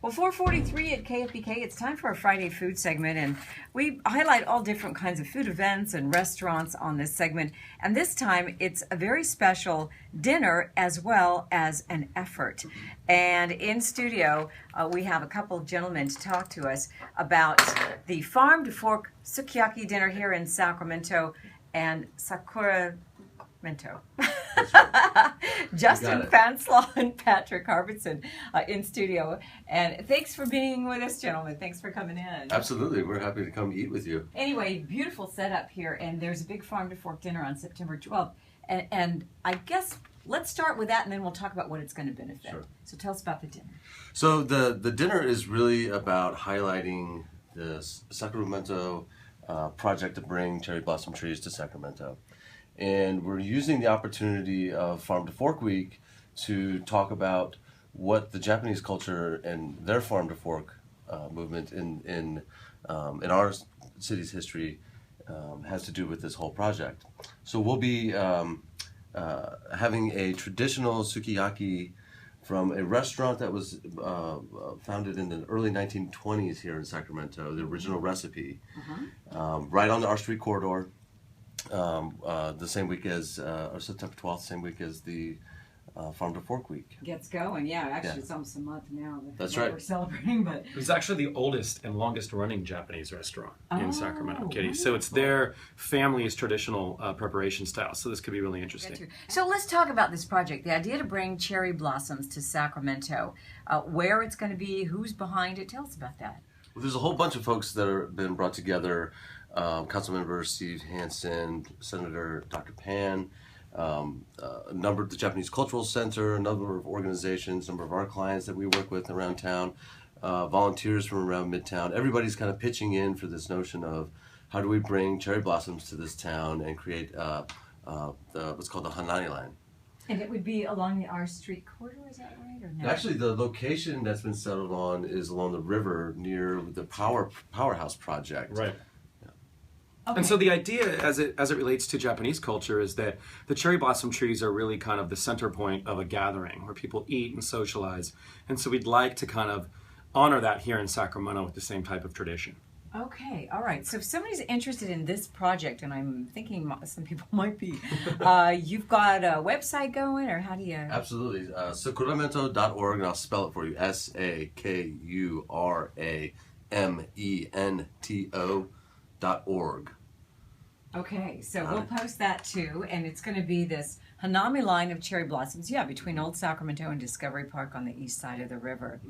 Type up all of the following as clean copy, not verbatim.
Well, 4:43 at KFBK, it's time for our Friday food segment, and we highlight all different kinds of food events and restaurants on this segment. And this time, it's a very special dinner as well as an effort. And in studio, we have a couple of gentlemen to talk to us about the Farm to Fork Sukiyaki dinner here in Sacramento and Sakuramento. Justin Fanslaw and Patrick Harbison in studio. And thanks for being with us, gentlemen. Thanks for coming in. Absolutely. We're happy to come eat with you. Anyway, beautiful setup here. And there's a big Farm to Fork dinner on September 12th. And I guess let's start with that, and then we'll talk about what it's going to benefit. Sure. So tell us about the dinner. So the dinner is really about highlighting the Sakuramento project to bring cherry blossom trees to Sacramento. And we're using the opportunity of Farm to Fork Week to talk about what the Japanese culture and their Farm to Fork movement in our city's history has to do with this whole project. So we'll be having a traditional sukiyaki from a restaurant that was founded in the early 1920s here in Sacramento, the original recipe, right on the R Street corridor. The same week as, or September 12th, same week as the Farm to Fork Week. Gets going, yeah. Actually, it's almost a month now. That's right. We're celebrating, but it's actually the oldest and longest running Japanese restaurant in Sacramento, Kitty. So it's their family's traditional preparation style. So this could be really interesting. So let's talk about this project. The idea to bring cherry blossoms to Sacramento, where it's going to be, who's behind it. Tell us about that. Well, there's a whole bunch of folks that have been brought together. Councilmember Steve Hansen, Senator Dr. Pan, a number of the Japanese Cultural Center, a number of organizations, a number of our clients that we work with around town, volunteers from around Midtown. Everybody's kind of pitching in for this notion of how do we bring cherry blossoms to this town and create what's called the Hanami line. And it would be along the R Street corridor, is that right, or no? Actually, the location that's been settled on is along the river near the Powerhouse Project. Right. Okay. And so the idea, as it relates to Japanese culture, is that the cherry blossom trees are really kind of the center point of a gathering where people eat and socialize. And so we'd like to kind of honor that here in Sacramento with the same type of tradition. Okay, all right. So if somebody's interested in this project, and I'm thinking some people might be, you've got a website going, or how do you? Absolutely. Sakuramento.org, and I'll spell it for you. SAKURAMENTO.org. Okay, so we'll post that too, and it's going to be this Hanami line of cherry blossoms, between Old Sacramento and Discovery Park on the east side of the river.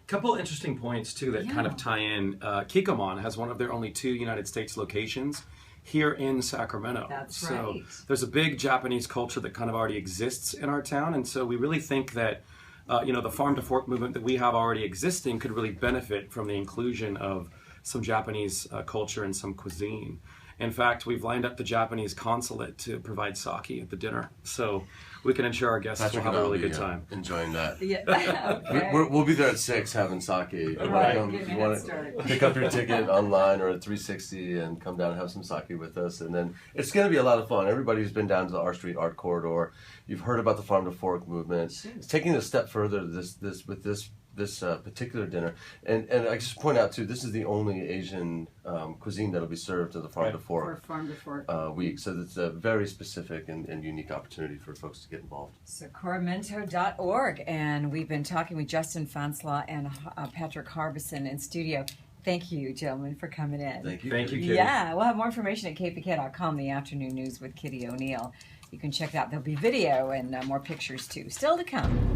Couple interesting points too that kind of tie in. Kikkoman has one of their only 2 United States locations here in Sacramento. That's so right. There's a big Japanese culture that kind of already exists in our town, and so we really think that the Farm to Fork movement that we have already existing could really benefit from the inclusion of some Japanese culture and some cuisine. In fact, we've lined up the Japanese consulate to provide sake at the dinner, so we can ensure our guests will have a really good time. Enjoying that. Yeah. Okay. We'll be there at 6 having sake. Right, If you want to pick up your ticket online or at 360 and come down and have some sake with us. And then it's going to be a lot of fun. Everybody's been down to the R Street Art Corridor. You've heard about the Farm to Fork movement. It's taking it a step further with this particular dinner. And I just point out, too, this is the only Asian cuisine that will be served at the Farm to Fork, week. So it's a very specific and unique opportunity for folks to get involved. Sakuramento.org. And we've been talking with Justin Fanslaw and Patrick Harbison in studio. Thank you, gentlemen, for coming in. Thank you. Thank you, Kitty. Yeah, we'll have more information at kpk.com, the afternoon news with Kitty O'Neill. You can check it out. There'll be video and more pictures, too. Still to come.